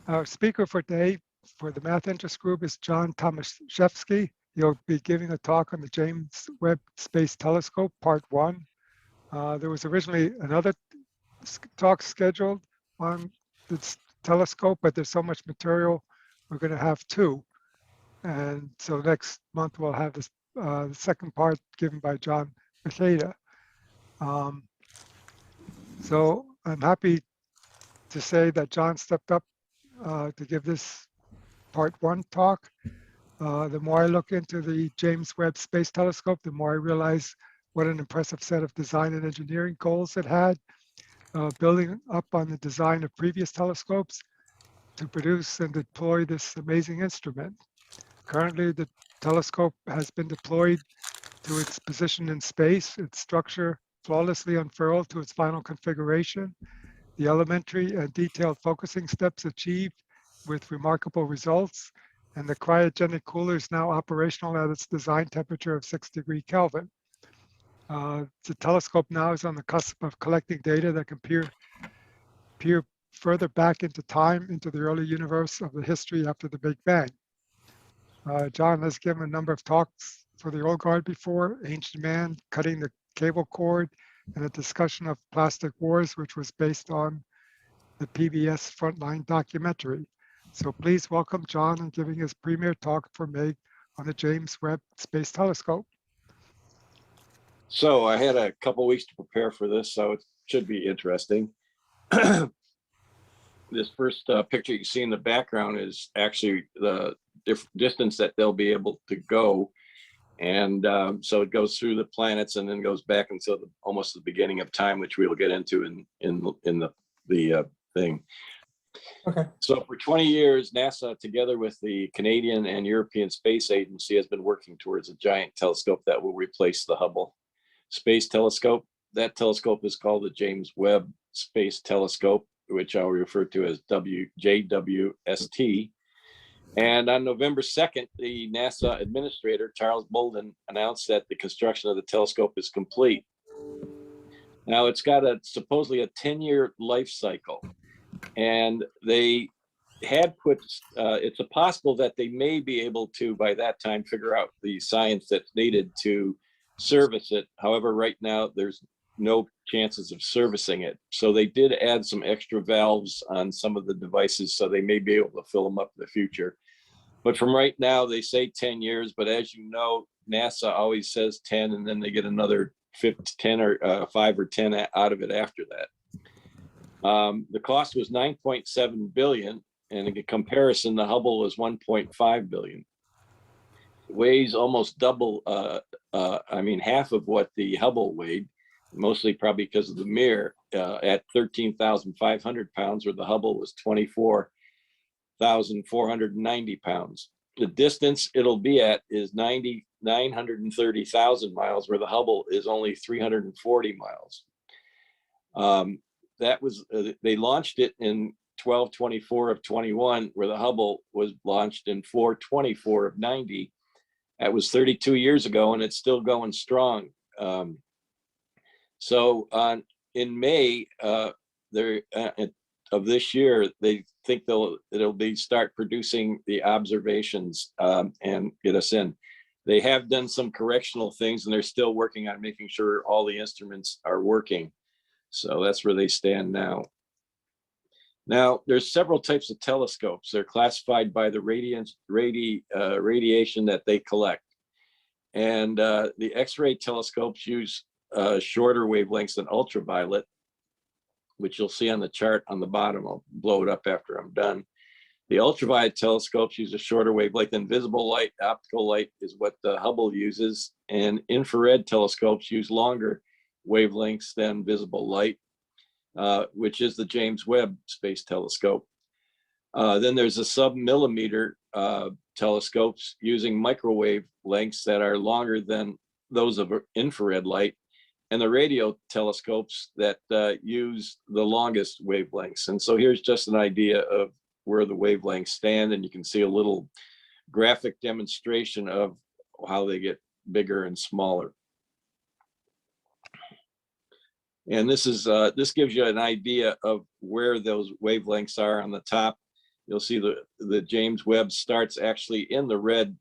Our speaker for today for the Math Interest Group is John Tomaszewski. He'll be giving a talk on the James Webb Space Telescope, Part 1. There was originally another talk scheduled on this telescope, but there's so much material, we're going to have two. And so next month we'll have this the second part given by John Macheda. So I'm happy to say that John stepped up to give this Part 1 talk. The more I look into the James Webb Space Telescope, the more I realize what an impressive set of design and engineering goals it had, building up on the design of previous telescopes to produce and deploy this amazing instrument. Currently, the telescope has been deployed to its position in space, its structure flawlessly unfurled to its final configuration, the elementary and detailed focusing steps achieved with remarkable results, and the cryogenic cooler is now operational at its design temperature of 6 degrees Kelvin. The telescope now is on the cusp of collecting data that can peer further back into time, into the early universe of the history after the Big Bang. John has given a number of talks for the old guard before, Ancient Man, Cutting the Cable Cord, and a discussion of Plastic Wars, which was based on the PBS Frontline documentary. So please welcome John in giving his premiere talk for MIG on the James Webb Space Telescope. So I had a couple weeks to prepare for this, so it should be interesting. This first picture you see in the background is actually the distance that they'll be able to go. And so it goes through the planets and then goes back until almost the beginning of time, which we'll get into in the thing. Okay. So for 20 years, NASA, together with the Canadian and European Space Agency, has been working towards a giant telescope that will replace the Hubble Space Telescope. That telescope is called the James Webb Space Telescope, which I'll refer to as JWST. And on November 2nd, the NASA administrator, Charles Bolden, announced that the construction of the telescope is complete. Now, it's got supposedly a 10-year life cycle. And they had put, it's possible that they may be able to, by that time, figure out the science that's needed to service it. However, right now, there's no chances of servicing it. So they did add some extra valves on some of the devices, so they may be able to fill them up in the future. But from right now, they say 10 years, but as you know, NASA always says 10, and then they get another 10 or 5 or 10 out of it after that. The cost was $9.7 billion, and in comparison, the Hubble was $1.5 billion. It weighs almost double, half of what the Hubble weighed, mostly probably because of the mirror, at 13,500 pounds, where the Hubble was 24,490 pounds. The distance it'll be at is 930,000 miles, where the Hubble is only 340 miles. That was, they launched it in 12/24 of 21, where the Hubble was launched in 4/24 of 90. That was 32 years ago, and it's still going strong. In May of this year, they think it'll start producing the observations and get us in. They have done some correctional things, and they're still working on making sure all the instruments are working. So that's where they stand now. Now, there's several types of telescopes. They're classified by the radiation that they collect. And the X-ray telescopes use shorter wavelengths than ultraviolet, which you'll see on the chart on the bottom. I'll blow it up after I'm done. The ultraviolet telescopes use a shorter wavelength than visible light. Optical light is what the Hubble uses. And infrared telescopes use longer wavelengths than visible light, which is the James Webb Space Telescope. Then there's a sub-millimeter telescopes using microwave lengths that are longer than those of infrared light, and the radio telescopes that use the longest wavelengths. And so here's just an idea of where the wavelengths stand, and you can see a little graphic demonstration of how they get bigger and smaller. And this gives you an idea of where those wavelengths are on the top. you'll see the James Webb starts actually in the red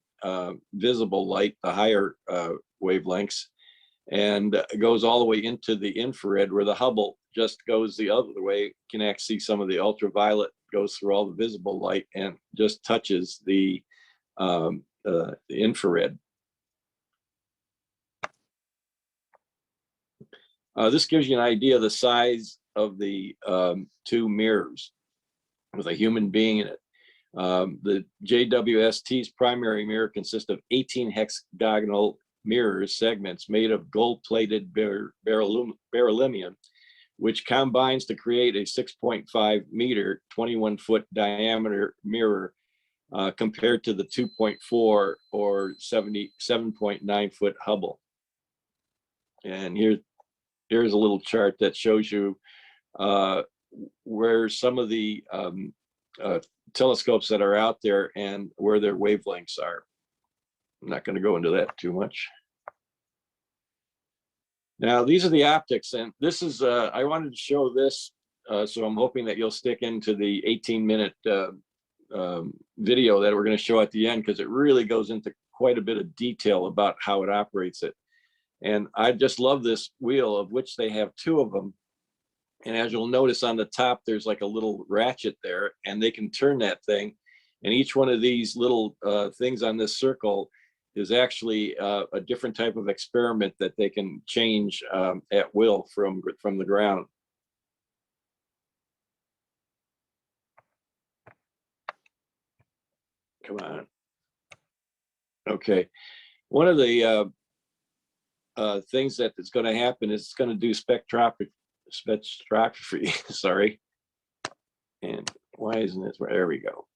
visible light, the higher wavelengths, and goes all the way into the infrared, where the Hubble just goes the other way. You can actually see some of the ultraviolet goes through all the visible light and just touches the infrared. This gives you an idea of the size of the two mirrors with a human being in it. The JWST's primary mirror consists of 18 hexagonal mirror segments made of gold-plated beryllium, which combines to create a 6.5 meter, 21-foot diameter mirror, compared to the 2.4 or 77.9 foot Hubble. And here's a little chart that shows you where some of the telescopes that are out there and where their wavelengths are. I'm not going to go into that too much. Now, these are the optics, and this is, I wanted to show this, so I'm hoping that you'll stick into the 18-minute video that we're going to show at the end, because it really goes into quite a bit of detail about how it operates it. And I just love this wheel, of which they have two of them. And as you'll notice on the top, there's like a little ratchet there, and they can turn that thing. And each one of these little things on this circle is actually a different type of experiment that they can change at will from the ground. Come on. Okay. One of the things that is going to happen is it's going to do spectroscopy. Sorry. And why isn't it? There we go.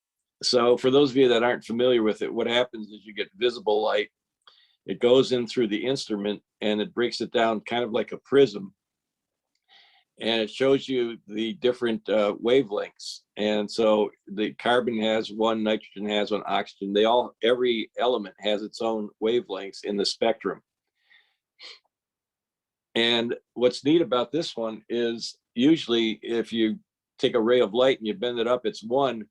So for those of you that aren't familiar with it, what happens is you get visible light. It goes in through the instrument and it breaks it down kind of like a prism. And it shows you the different wavelengths. And so the carbon has one, nitrogen has one, oxygen. Every element has its own wavelengths in the spectrum. And what's neat about this one is usually if you take a ray of light and you bend it up, it's one.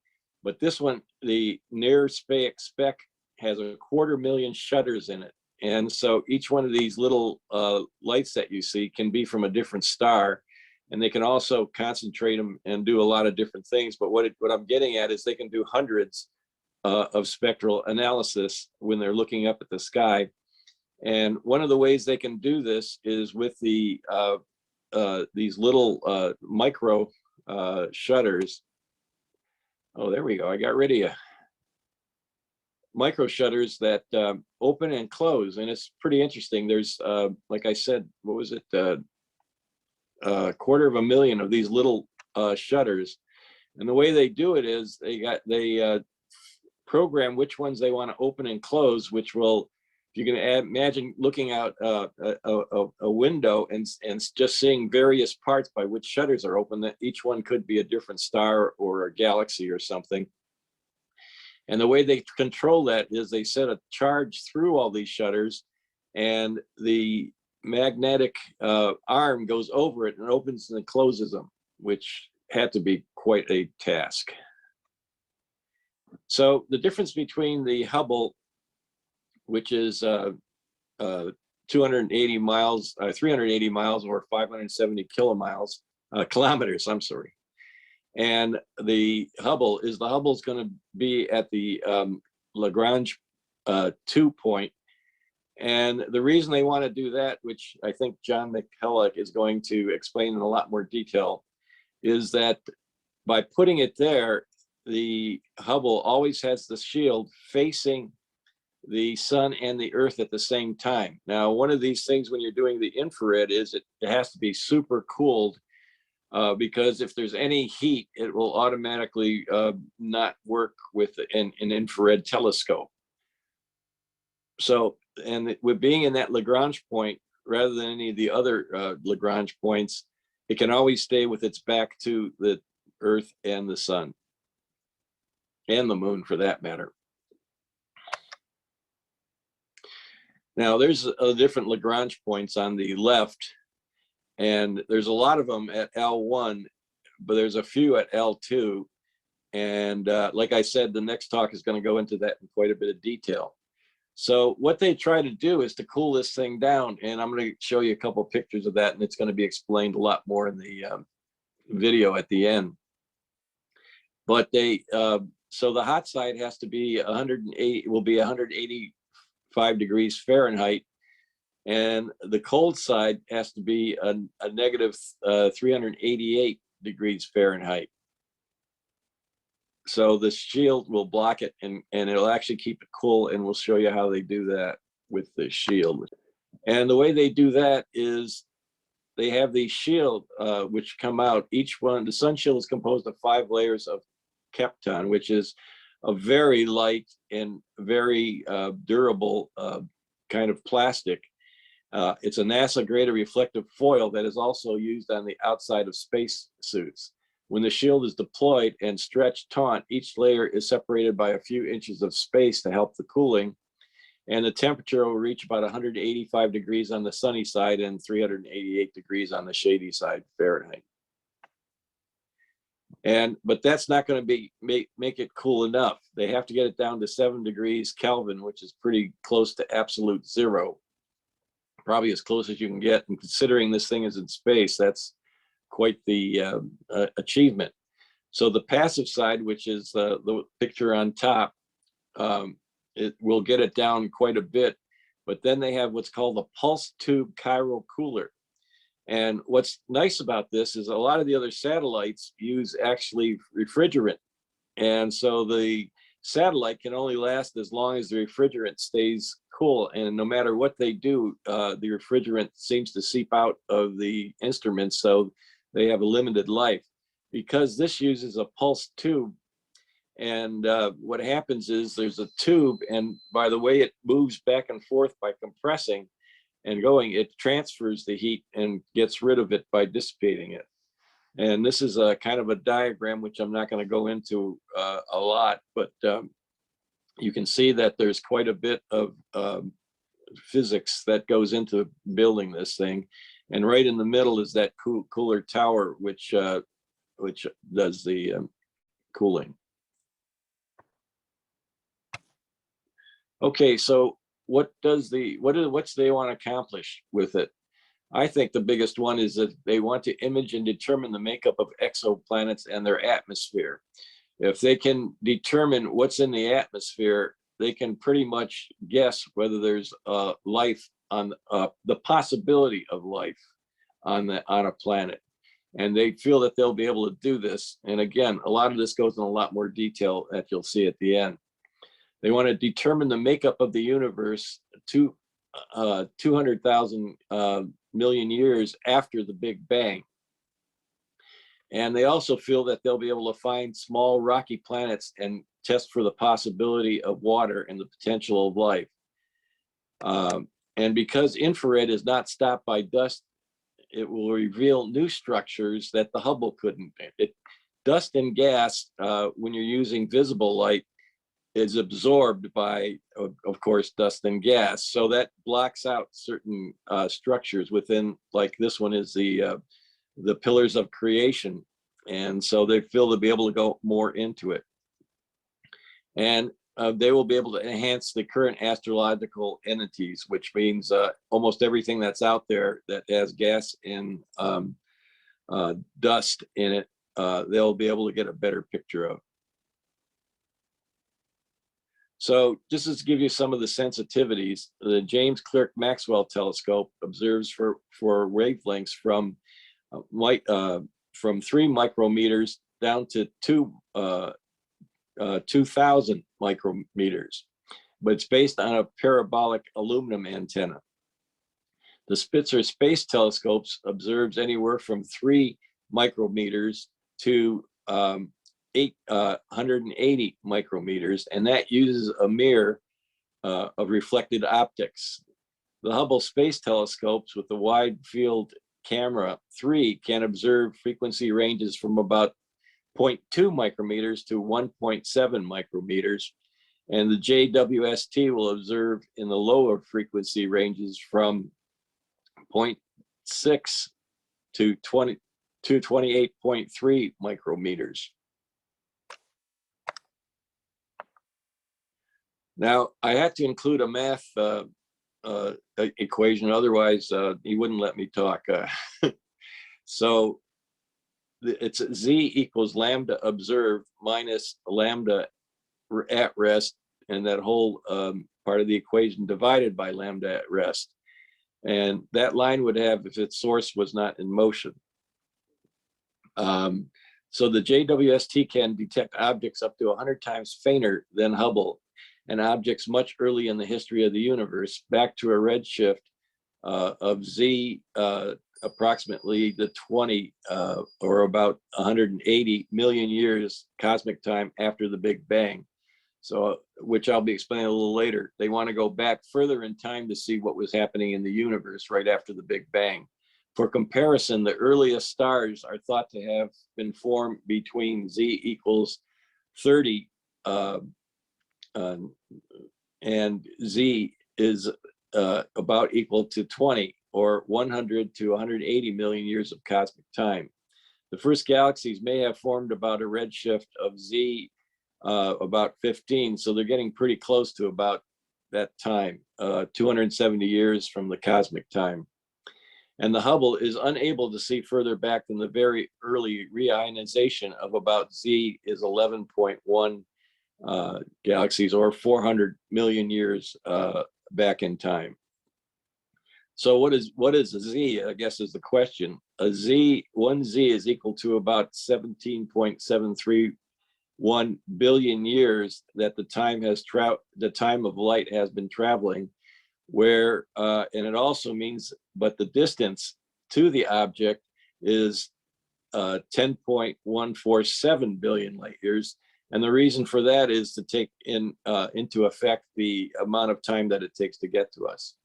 But this one, the near spec has 250,000 shutters in it. And so each one of these little lights that you see can be from a different star. And they can also concentrate them and do a lot of different things. But what I'm getting at is they can do hundreds of spectral analysis when they're looking up at the sky. And one of the ways they can do this is with the these little micro shutters. Oh, there we go. I got rid of you. Micro shutters that open and close, and it's pretty interesting. There's, like I said, what was it? 250,000 of these little shutters, and the way they do it is they program which ones they want to open and close, which will, you can imagine looking out a window and just seeing various parts by which shutters are open, that each one could be a different star or a galaxy or something. And the way they control that is they set a charge through all these shutters, and the magnetic arm goes over it and opens and closes them, which had to be quite a task. So the difference between the Hubble, which is 280 miles, 380 miles or 570 kilometers, I'm sorry. And the Hubble's going to be at the Lagrange 2 point. And the reason they want to do that, which I think John McCulloch is going to explain in a lot more detail, is that by putting it there, the Hubble always has the shield facing the sun and the earth at the same time. Now, one of these things when you're doing the infrared is it has to be super cooled, because if there's any heat, it will automatically not work with an infrared telescope. So, and with being in that Lagrange point, rather than any of the other Lagrange points, it can always stay with its back to the earth and the sun, and the moon for that matter. Now, there's different Lagrange points on the left, and there's a lot of them at L1, but there's a few at L2. And like I said, the next talk is going to go into that in quite a bit of detail. So what they try to do is to cool this thing down, and I'm going to show you a couple of pictures of that, and it's going to be explained a lot more in the video at the end. But they, so the hot side has to be 108, will be 185 degrees Fahrenheit, and the cold side has to be a negative 388 degrees Fahrenheit. So the shield will block it, and it'll actually keep it cool, and we'll show you how they do that with the shield. And the way they do that is they have these shield which come out. Each one, the sun shield is composed of 5 layers of Kapton, which is a very light and very durable kind of plastic. It's a NASA grade reflective foil that is also used on the outside of space suits. When the shield is deployed and stretched taut, each layer is separated by a few inches of space to help the cooling, and the temperature will reach about 185 degrees on the sunny side and 388 degrees on the shady side Fahrenheit. But that's not going to be make it cool enough. They have to get it down to 7 degrees Kelvin, which is pretty close to absolute zero, probably as close as you can get. And considering this thing is in space, that's quite the achievement. So the passive side, which is the picture on top, it will get it down quite a bit. But then they have what's called a pulse tube chiral cooler. And what's nice about this is a lot of the other satellites use actually refrigerant. And so the satellite can only last as long as the refrigerant stays cool. And no matter what they do, the refrigerant seems to seep out of the instruments, so they have a limited life. Because this uses a pulse tube, and what happens is there's a tube, and by the way it moves back and forth by compressing and going, it transfers the heat and gets rid of it by dissipating it. And this is a kind of a diagram, which I'm not going to go into a lot, but you can see that there's quite a bit of physics that goes into building this thing. And right in the middle is that cooler tower, which does the cooling. Okay, so what's they want to accomplish with it? I think the biggest one is that they want to image and determine the makeup of exoplanets and their atmosphere. If they can determine what's in the atmosphere, they can pretty much guess whether there's life on the possibility of life on a planet. And they feel that they'll be able to do this. And again, a lot of this goes in a lot more detail that you'll see at the end. They want to determine the makeup of the universe 200,000 million years after the Big Bang. And they also feel that they'll be able to find small rocky planets and test for the possibility of water and the potential of life. And because infrared is not stopped by dust, it will reveal new structures that the Hubble couldn't. Dust and gas, when you're using visible light, is absorbed by, of course, dust and gas. So that blocks out certain structures within, like this one is the pillars of creation. And so they feel they'll be able to go more into it. And they will be able to enhance the current astrological entities, which means almost everything that's out there that has gas and dust in it, they'll be able to get a better picture of. So just to give you some of the sensitivities, the James Clerk Maxwell telescope observes for wavelengths from 3 micrometers down to 2,000 micrometers, but it's based on a parabolic aluminum antenna. The Spitzer Space Telescopes observes anywhere from 3 micrometers to 180 micrometers, and that uses a mirror of reflected optics. The Hubble Space Telescopes with the wide field camera 3 can observe frequency ranges from about 0.2 micrometers to 1.7 micrometers, and the JWST will observe in the lower frequency ranges from 0.6 to 28.3 micrometers. Now, I had to include a math equation, otherwise he wouldn't let me talk. So it's Z equals lambda observed minus lambda at rest, and that whole part of the equation divided by lambda at rest. And that line would have if its source was not in motion. So the JWST can detect objects up to 100 times fainter than Hubble, and objects much early in the history of the universe, back to a redshift of Z approximately the 20 or about 180 million years cosmic time after the Big Bang. So, which I'll be explaining a little later. They want to go back further in time to see what was happening in the universe right after the Big Bang. For comparison, the earliest stars are thought to have been formed between Z equals 30 and Z is about equal to 20, or 100 to 180 million years of cosmic time. The first galaxies may have formed about a redshift of Z about 15, so they're getting pretty close to about that time, 270 years from the cosmic time. And the Hubble is unable to see further back than the very early reionization of about Z is 11.1 galaxies, or 400 million years back in time. So what is a Z, I guess, is the question. One Z is equal to about 17.731 billion years that the time of light has been traveling, where and it also means, but the distance to the object is 10.147 billion light years. And the reason for that is to take into effect the amount of time that it takes to get to us.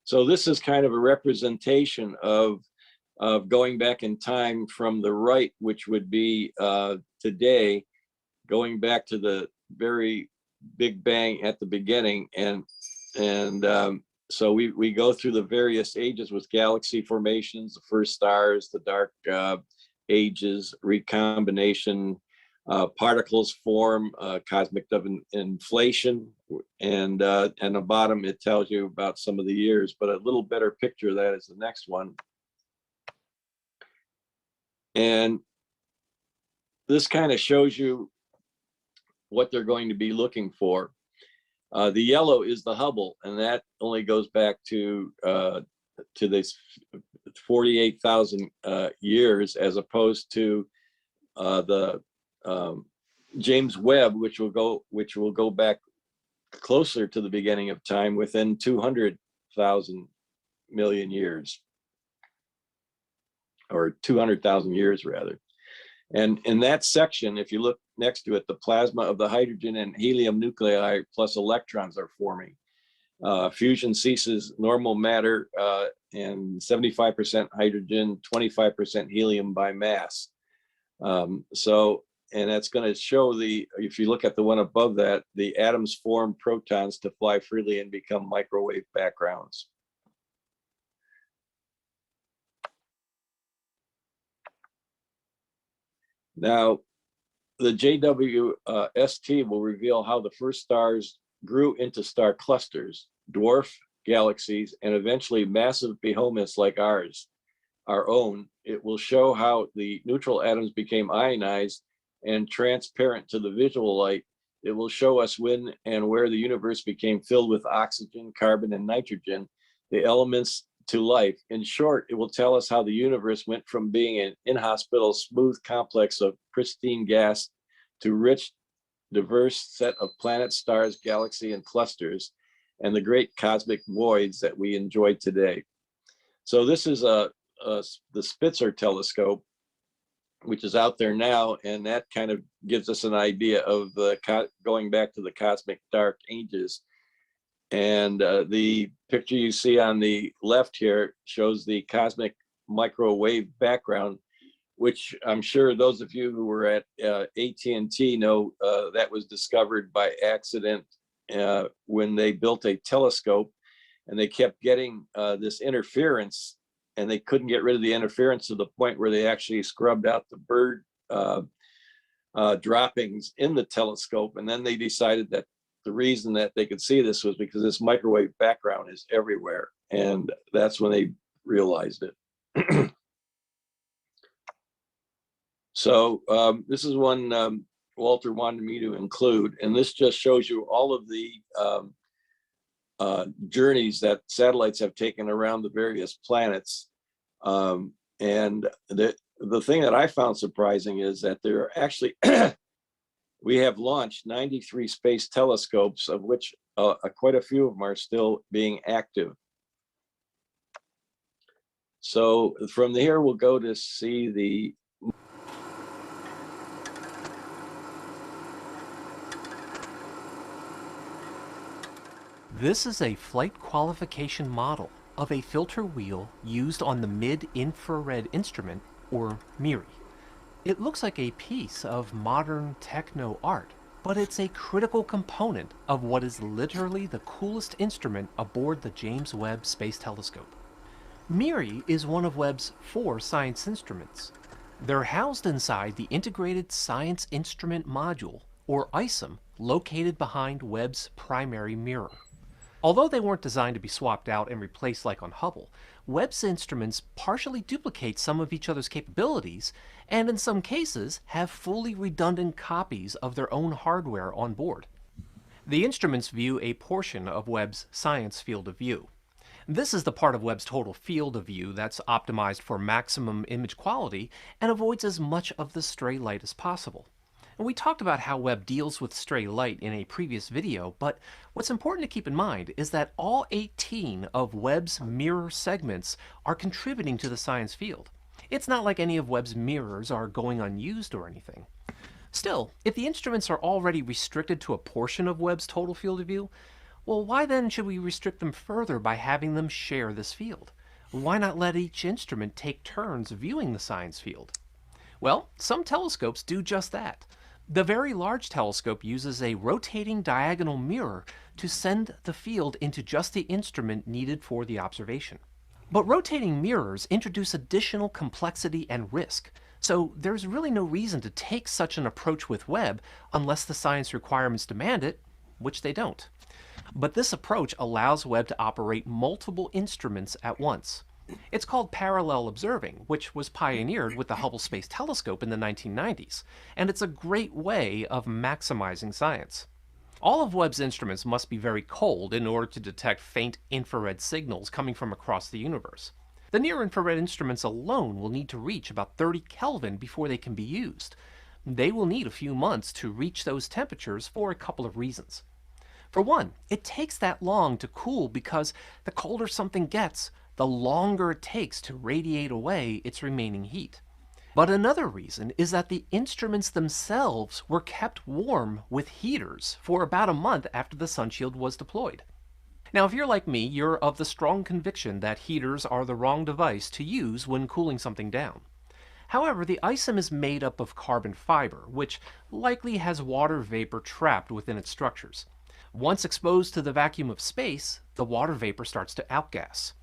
So this is kind of a representation of going back in time from the right, which would be today, going back to the very Big Bang at the beginning. And so we go through the various ages with galaxy formations, the first stars, the dark ages, recombination, particles form, cosmic inflation, and on the bottom it tells you about some of the years, but a little better picture of that is the next one. And this kind of shows you what they're going to be looking for. The yellow is the Hubble, and that only goes back to this 48,000 years, as opposed to the James Webb, which will go back closer to the beginning of time, within 200,000 million years, or 200,000 years rather. And in that section, if you look next to it, the plasma of the hydrogen and helium nuclei plus electrons are forming. Fusion ceases, normal matter, and 75% hydrogen, 25% helium by mass. And that's going to show if you look at the one above that, the atoms form protons to fly freely and become microwave backgrounds. Now, the JWST will reveal how the first stars grew into star clusters, dwarf galaxies, and eventually massive behemoths like our own. It will show how the neutral atoms became ionized and transparent to the visual light. It will show us when and where the universe became filled with oxygen, carbon, and nitrogen, the elements to life. In short, it will tell us how the universe went from being an inhospitable, smooth complex of pristine gas to rich, diverse set of planets, stars, galaxies, and clusters, and the great cosmic voids that we enjoy today. So this is the Spitzer telescope, which is out there now, and that kind of gives us an idea of going back to the cosmic dark ages. And the picture you see on the left here shows the cosmic microwave background, which I'm sure those of you who were at AT&T know that was discovered by accident when they built a telescope, and they kept getting this interference, and they couldn't get rid of the interference to the point where they actually scrubbed out the bird droppings in the telescope. And then they decided that the reason that they could see this was because this microwave background is everywhere. And that's when they realized it. So this is one Walter wanted me to include, and this just shows you all of the journeys that satellites have taken around the various planets. And the thing that I found surprising is that there are actually, we have launched 93 space telescopes, of which quite a few of them are still being active. So from here, we'll go to see the This is a flight qualification model of a filter wheel used on the mid-infrared instrument, or MIRI. It looks like a piece of modern techno art, but it's a critical component of what is literally the coolest instrument aboard the James Webb Space Telescope. MIRI is one of Webb's 4 science instruments. They're housed inside the Integrated Science Instrument Module, or ISIM, located behind Webb's primary mirror. Although they weren't designed to be swapped out and replaced like on Hubble, Webb's instruments partially duplicate some of each other's capabilities, and in some cases have fully redundant copies of their own hardware on board. The instruments view a portion of Webb's science field of view. This is the part of Webb's total field of view that's optimized for maximum image quality and avoids as much of the stray light as possible. And we talked about how Webb deals with stray light in a previous video, but what's important to keep in mind is that all 18 of Webb's mirror segments are contributing to the science field. It's not like any of Webb's mirrors are going unused or anything. Still, if the instruments are already restricted to a portion of Webb's total field of view, well, why then should we restrict them further by having them share this field? Why not let each instrument take turns viewing the science field? Well, some telescopes do just that. The Very Large Telescope uses a rotating diagonal mirror to send the field into just the instrument needed for the observation. But rotating mirrors introduce additional complexity and risk, so there's really no reason to take such an approach with Webb unless the science requirements demand it, which they don't. But this approach allows Webb to operate multiple instruments at once. It's called parallel observing, which was pioneered with the Hubble Space Telescope in the 1990s, and it's a great way of maximizing science. All of Webb's instruments must be very cold in order to detect faint infrared signals coming from across the universe. The near-infrared instruments alone will need to reach about 30 Kelvin before they can be used. They will need a few months to reach those temperatures for a couple of reasons. For one, it takes that long to cool because the colder something gets, the longer it takes to radiate away its remaining heat. But another reason is that the instruments themselves were kept warm with heaters for about a month after the sunshield was deployed. Now, if you're like me, you're of the strong conviction that heaters are the wrong device to use when cooling something down. However, the ISIM is made up of carbon fiber, which likely has water vapor trapped within its structures. Once exposed to the vacuum of space, the water vapor starts to outgas.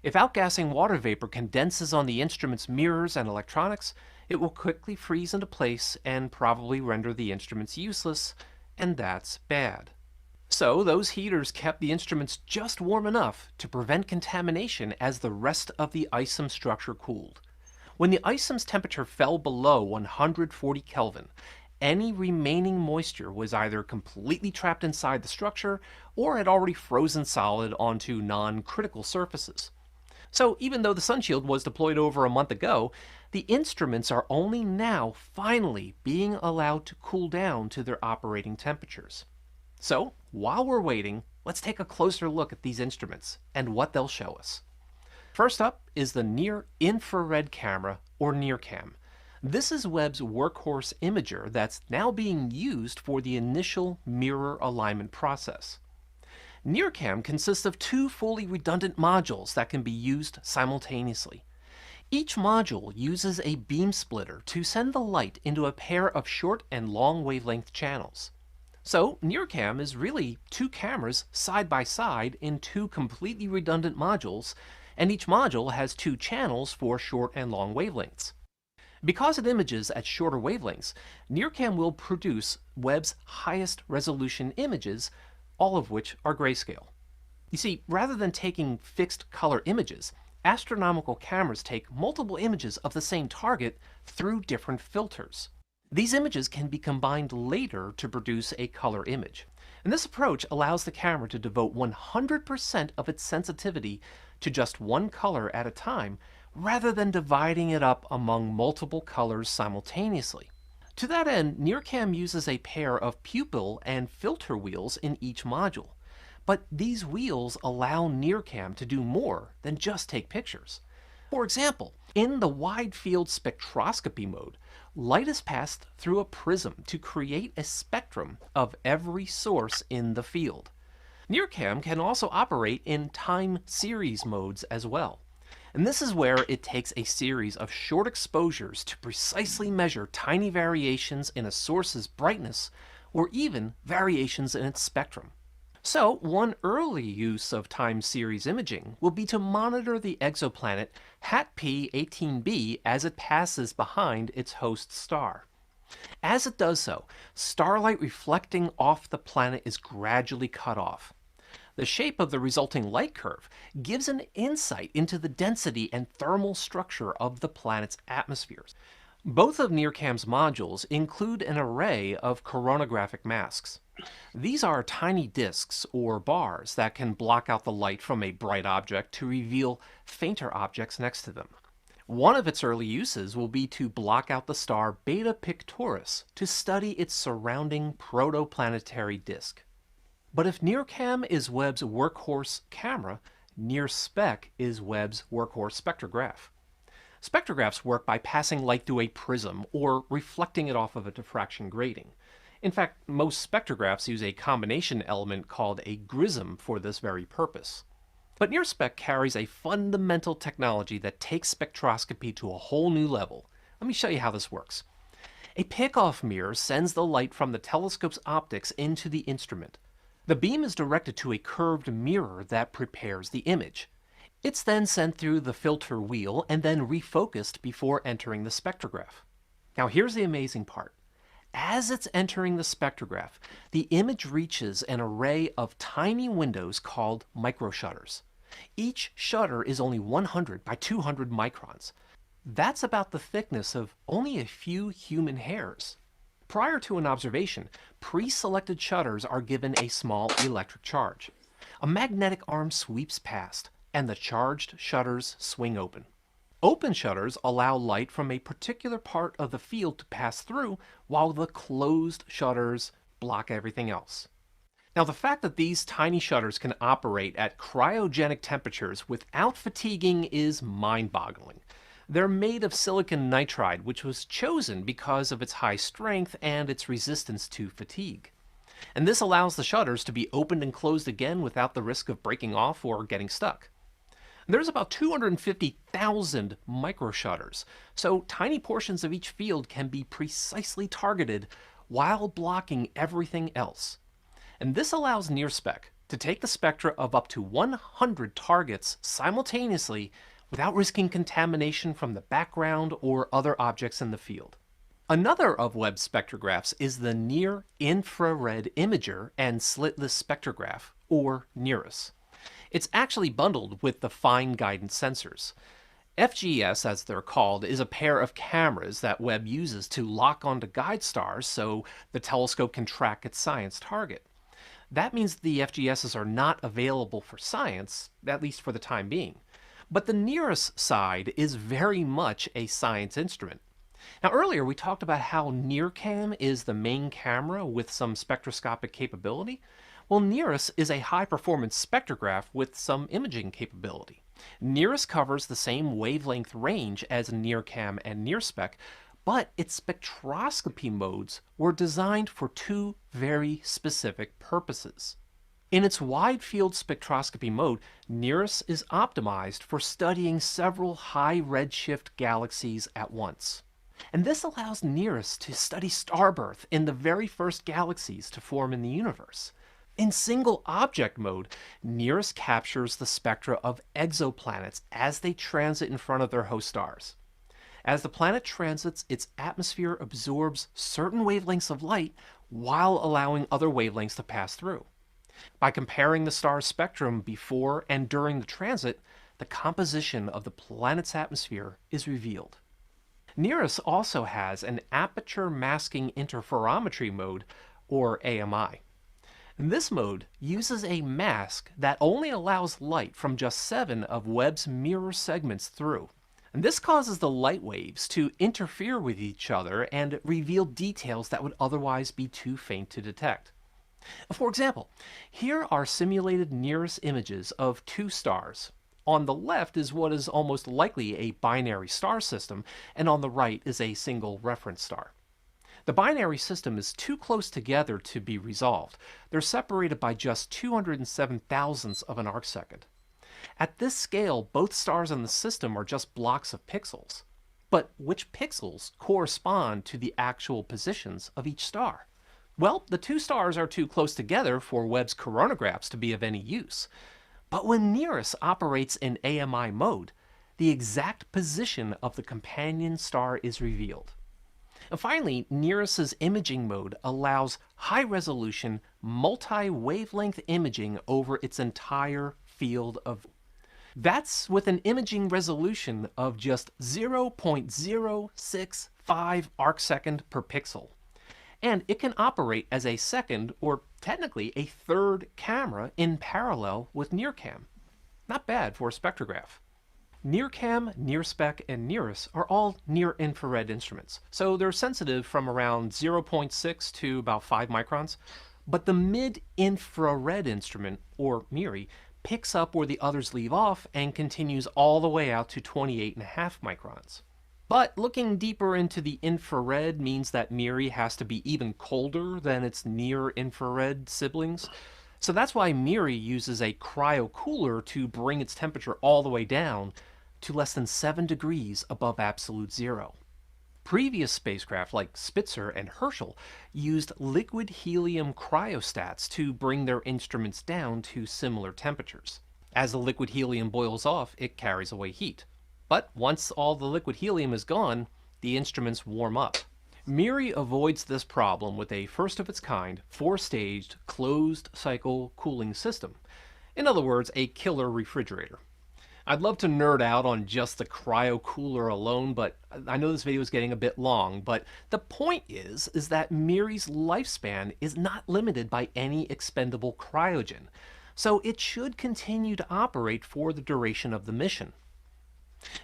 If outgassing water vapor condenses on the instrument's mirrors and electronics, it will quickly freeze into place and probably render the instruments useless, and that's bad. So those heaters kept the instruments just warm enough to prevent contamination as the rest of the ISIM structure cooled. When the ISIM's temperature fell below 140 Kelvin, any remaining moisture was either completely trapped inside the structure or had already frozen solid onto non-critical surfaces. So even though the sunshield was deployed over a month ago, the instruments are only now finally being allowed to cool down to their operating temperatures. So while we're waiting, let's take a closer look at these instruments and what they'll show us. First up is the Near Infrared Camera, or NIRCam. This is Webb's workhorse imager that's now being used for the initial mirror alignment process. NIRCam consists of 2 fully redundant modules that can be used simultaneously. Each module uses a beam splitter to send the light into a pair of short and long wavelength channels. So NIRCam is really 2 cameras side by side in 2 completely redundant modules, and each module has 2 channels for short and long wavelengths. Because it images at shorter wavelengths, NIRCam will produce Webb's highest resolution images, all of which are grayscale. You see, rather than taking fixed color images, astronomical cameras take multiple images of the same target through different filters. These images can be combined later to produce a color image. And this approach allows the camera to devote 100% of its sensitivity to just one color at a time, rather than dividing it up among multiple colors simultaneously. To that end, NIRCam uses a pair of pupil and filter wheels in each module. But these wheels allow NIRCam to do more than just take pictures. For example, in the wide field spectroscopy mode, light is passed through a prism to create a spectrum of every source in the field. NIRCam can also operate in time series modes as well. And this is where it takes a series of short exposures to precisely measure tiny variations in a source's brightness or even variations in its spectrum. So, one early use of time series imaging will be to monitor the exoplanet HAT-P18b as it passes behind its host star. As it does so, starlight reflecting off the planet is gradually cut off. The shape of the resulting light curve gives an insight into the density and thermal structure of the planet's atmospheres. Both of NIRCam's modules include an array of coronagraphic masks. These are tiny disks or bars that can block out the light from a bright object to reveal fainter objects next to them. One of its early uses will be to block out the star Beta Pictoris to study its surrounding protoplanetary disk. But if NIRCam is Webb's workhorse camera, NIRSpec is Webb's workhorse spectrograph. Spectrographs work by passing light through a prism or reflecting it off of a diffraction grating. In fact, most spectrographs use a combination element called a grism for this very purpose. But NIRSpec carries a fundamental technology that takes spectroscopy to a whole new level. Let me show you how this works. A pickoff mirror sends the light from the telescope's optics into the instrument. The beam is directed to a curved mirror that prepares the image. It's then sent through the filter wheel and then refocused before entering the spectrograph. Now here's the amazing part. As it's entering the spectrograph, the image reaches an array of tiny windows called microshutters. Each shutter is only 100 by 200 microns. That's about the thickness of only a few human hairs. Prior to an observation, pre-selected shutters are given a small electric charge. A magnetic arm sweeps past, and the charged shutters swing open. Open shutters allow light from a particular part of the field to pass through, while the closed shutters block everything else. Now, the fact that these tiny shutters can operate at cryogenic temperatures without fatiguing is mind-boggling. They're made of silicon nitride, which was chosen because of its high strength and its resistance to fatigue. And this allows the shutters to be opened and closed again without the risk of breaking off or getting stuck. There's about 250,000 microshutters, so tiny portions of each field can be precisely targeted while blocking everything else. And this allows NIRSpec to take the spectra of up to 100 targets simultaneously without risking contamination from the background or other objects in the field. Another of Webb's spectrographs is the Near Infrared Imager and Slitless Spectrograph, or NIRISS. It's actually bundled with the fine guidance sensors. FGS, as they're called, is a pair of cameras that Webb uses to lock onto guide stars so the telescope can track its science target. That means the FGSs are not available for science, at least for the time being. But the NIRISS side is very much a science instrument. Now earlier we talked about how NIRCam is the main camera with some spectroscopic capability. Well, NIRISS is a high-performance spectrograph with some imaging capability. NIRISS covers the same wavelength range as NIRCam and NIRSpec, but its spectroscopy modes were designed for two very specific purposes. In its wide field spectroscopy mode, NIRISS is optimized for studying several high redshift galaxies at once. And this allows NIRISS to study starbirth in the very first galaxies to form in the universe. In single object mode, NIRISS captures the spectra of exoplanets as they transit in front of their host stars. As the planet transits, its atmosphere absorbs certain wavelengths of light while allowing other wavelengths to pass through. By comparing the star's spectrum before and during the transit, the composition of the planet's atmosphere is revealed. NIRISS also has an aperture masking interferometry mode, or AMI. This mode uses a mask that only allows light from just 7 of Webb's mirror segments through. And this causes the light waves to interfere with each other and reveal details that would otherwise be too faint to detect. For example, here are simulated NIRISS images of 2 stars. On the left is what is almost likely a binary star system, and on the right is a single reference star. The binary system is too close together to be resolved. They're separated by just 207 thousandths of an arcsecond. At this scale, both stars in the system are just blocks of pixels. But which pixels correspond to the actual positions of each star? Well, the 2 stars are too close together for Webb's coronagraphs to be of any use. But when NIRISS operates in AMI mode, the exact position of the companion star is revealed. And finally, NIRISS's imaging mode allows high-resolution, multi-wavelength imaging over its entire field of view. That's with an imaging resolution of just 0.065 arcsecond per pixel. And it can operate as a second, or technically a third camera in parallel with NIRCam. Not bad for a spectrograph. NIRCam, NIRSpec, and NIRISS are all near-infrared instruments, so they're sensitive from around 0.6 to about 5 microns. But the mid-infrared instrument, or MIRI, picks up where the others leave off and continues all the way out to 28.5 microns. But looking deeper into the infrared means that MIRI has to be even colder than its near-infrared siblings. So that's why MIRI uses a cryocooler to bring its temperature all the way down to less than 7 degrees above absolute zero. Previous spacecraft like Spitzer and Herschel used liquid helium cryostats to bring their instruments down to similar temperatures. As the liquid helium boils off, it carries away heat. But once all the liquid helium is gone, the instruments warm up. MIRI avoids this problem with a first-of-its-kind, 4-staged, closed-cycle cooling system. In other words, a killer refrigerator. I'd love to nerd out on just the cryocooler alone, but I know this video is getting a bit long. But the point is that MIRI's lifespan is not limited by any expendable cryogen, so it should continue to operate for the duration of the mission.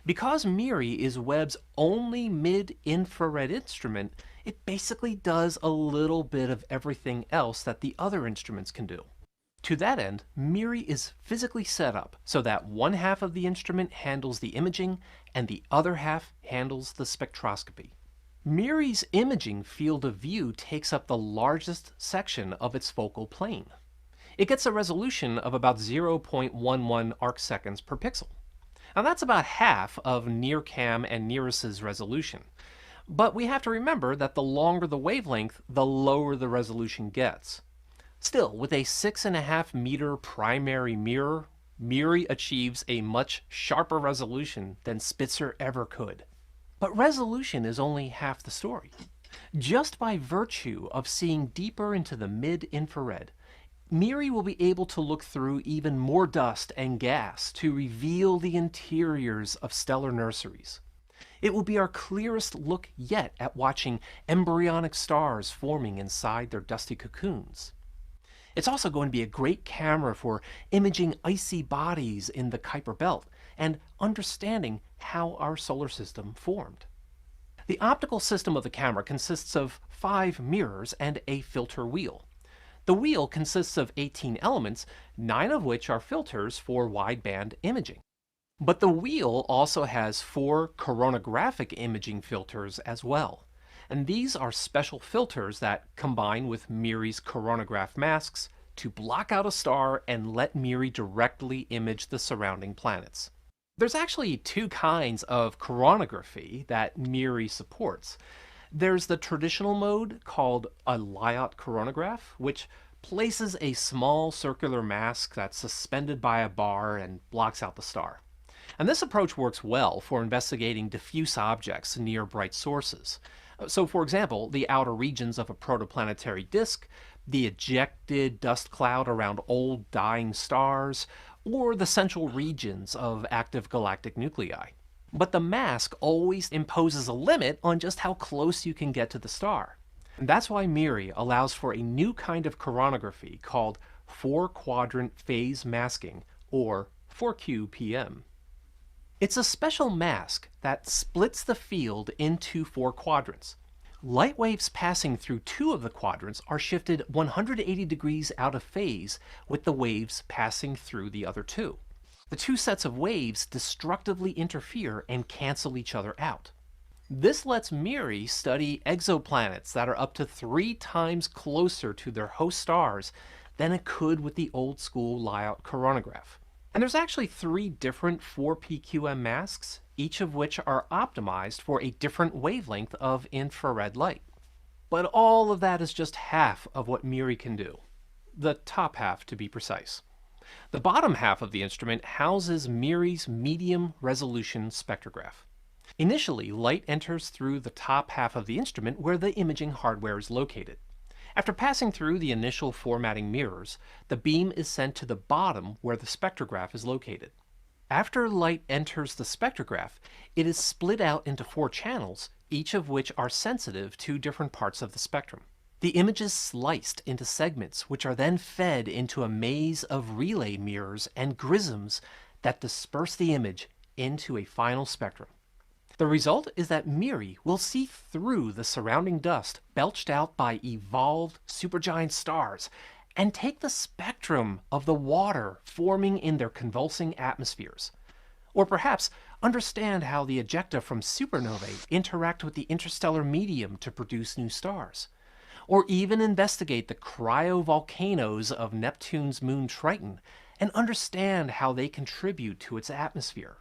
Because MIRI is Webb's only mid-infrared instrument, it basically does a little bit of everything else that the other instruments can do. To that end, MIRI is physically set up so that one half of the instrument handles the imaging and the other half handles the spectroscopy. MIRI's imaging field of view takes up the largest section of its focal plane. It gets a resolution of about 0.11 arcseconds per pixel. Now that's about half of NIRCam and NIRISS's resolution. But we have to remember that the longer the wavelength, the lower the resolution gets. Still, with a 6.5 meter primary mirror, MIRI achieves a much sharper resolution than Spitzer ever could. But resolution is only half the story. Just by virtue of seeing deeper into the mid-infrared, MIRI will be able to look through even more dust and gas to reveal the interiors of stellar nurseries. It will be our clearest look yet at watching embryonic stars forming inside their dusty cocoons. It's also going to be a great camera for imaging icy bodies in the Kuiper Belt and understanding how our solar system formed. The optical system of the camera consists of 5 mirrors and a filter wheel. The wheel consists of 18 elements, 9 of which are filters for wideband imaging. But the wheel also has 4 coronagraphic imaging filters as well. And these are special filters that combine with MIRI's coronagraph masks to block out a star and let MIRI directly image the surrounding planets. There's actually 2 kinds of coronagraphy that MIRI supports. There's the traditional mode called a Lyot coronagraph, which places a small circular mask that's suspended by a bar and blocks out the star. And this approach works well for investigating diffuse objects near bright sources. So, for example, the outer regions of a protoplanetary disk, the ejected dust cloud around old dying stars, or the central regions of active galactic nuclei. But the mask always imposes a limit on just how close you can get to the star. And that's why MIRI allows for a new kind of coronagraphy called 4-quadrant phase masking, or 4QPM. It's a special mask that splits the field into 4 quadrants. Light waves passing through 2 of the quadrants are shifted 180 degrees out of phase with the waves passing through the other 2. The 2 sets of waves destructively interfere and cancel each other out. This lets MIRI study exoplanets that are up to 3 times closer to their host stars than it could with the old school Lyot coronagraph. And there's actually 3 different 4PQM masks, each of which are optimized for a different wavelength of infrared light. But all of that is just half of what MIRI can do. The top half, to be precise. The bottom half of the instrument houses MIRI's medium resolution spectrograph. Initially, light enters through the top half of the instrument where the imaging hardware is located. After passing through the initial formatting mirrors, the beam is sent to the bottom where the spectrograph is located. After light enters the spectrograph, it is split out into 4 channels, each of which are sensitive to different parts of the spectrum. The image is sliced into segments, which are then fed into a maze of relay mirrors and grisms that disperse the image into a final spectrum. The result is that MIRI will see through the surrounding dust belched out by evolved supergiant stars and take the spectrum of the water forming in their convulsing atmospheres. Or perhaps understand how the ejecta from supernovae interact with the interstellar medium to produce new stars. Or even investigate the cryovolcanoes of Neptune's moon Triton and understand how they contribute to its atmosphere.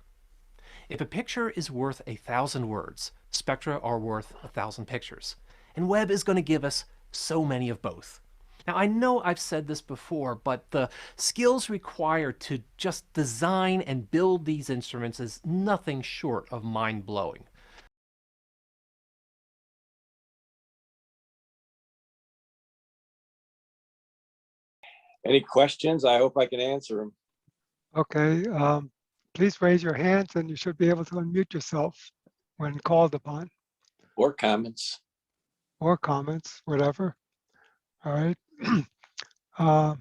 If a picture is worth 1,000 words, spectra are worth 1,000 pictures. And Webb is going to give us so many of both. Now, I know I've said this before, but the skills required to just design and build these instruments is nothing short of mind-blowing. Any questions? I hope I can answer them. Okay, please raise your hands and you should be able to unmute yourself when called upon, Or comments. or comments, whatever. All right. Uh,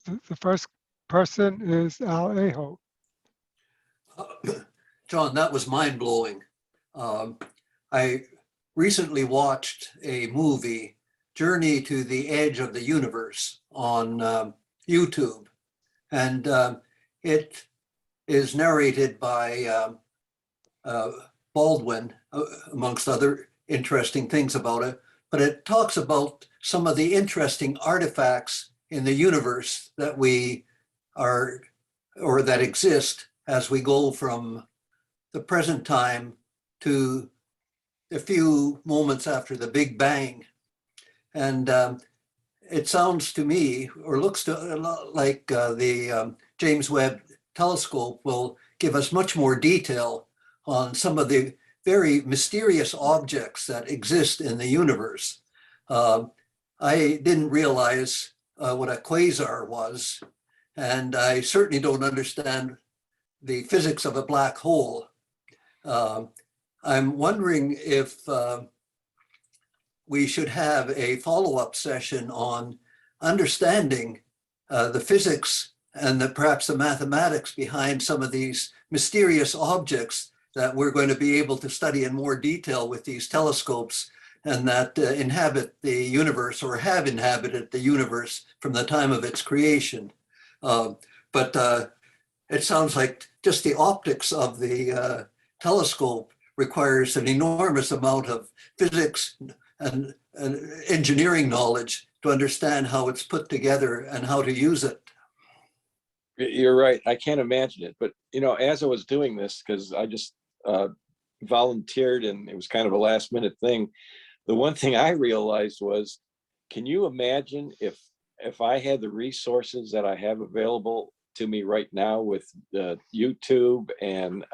the first person is Al Aho. John, that was mind-blowing. I recently watched a movie, Journey to the Edge of the Universe, on YouTube, and it is narrated by Baldwin, amongst other interesting things about it, but it talks about some of the interesting artifacts in the universe that we are, or that exist as we go from the present time to a few moments after the Big Bang. And it sounds to me, or looks to a lot like the James Webb Telescope will give us much more detail on some of the very mysterious objects that exist in the universe. I didn't realize what a quasar was, and I certainly don't understand the physics of a black hole. I'm wondering if we should have a follow-up session on understanding the physics and perhaps the mathematics behind some of these mysterious objects that we're going to be able to study in more detail with these telescopes, and that inhabit the universe, or have inhabited the universe from the time of its creation. But it sounds like just the optics of the telescope requires an enormous amount of physics and engineering knowledge to understand how it's put together and how to use it. You're right. I can't imagine it. But, you know, as I was doing this, because I just volunteered and it was kind of a last minute thing, the one thing I realized was, can you imagine if I had the resources that I have available to me right now with YouTube and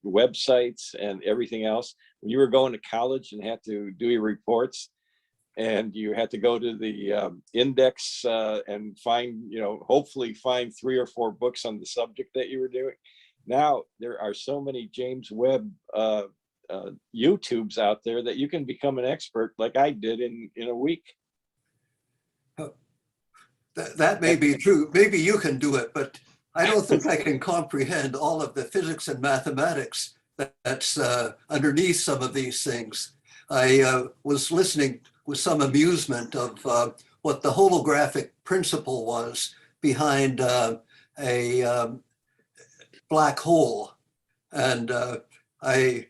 websites and everything else. When you were going to college and had to do your reports, and you had to go to the index and find, hopefully find 3 or 4 books on the subject that you were doing. Now there are so many James Webb YouTubes out there that you can become an expert like I did in a week. That may be true. Maybe you can do it, but I don't think I can comprehend all of the physics and mathematics that's underneath some of these things. I was listening with some amusement of what the holographic principle was behind a black hole. And I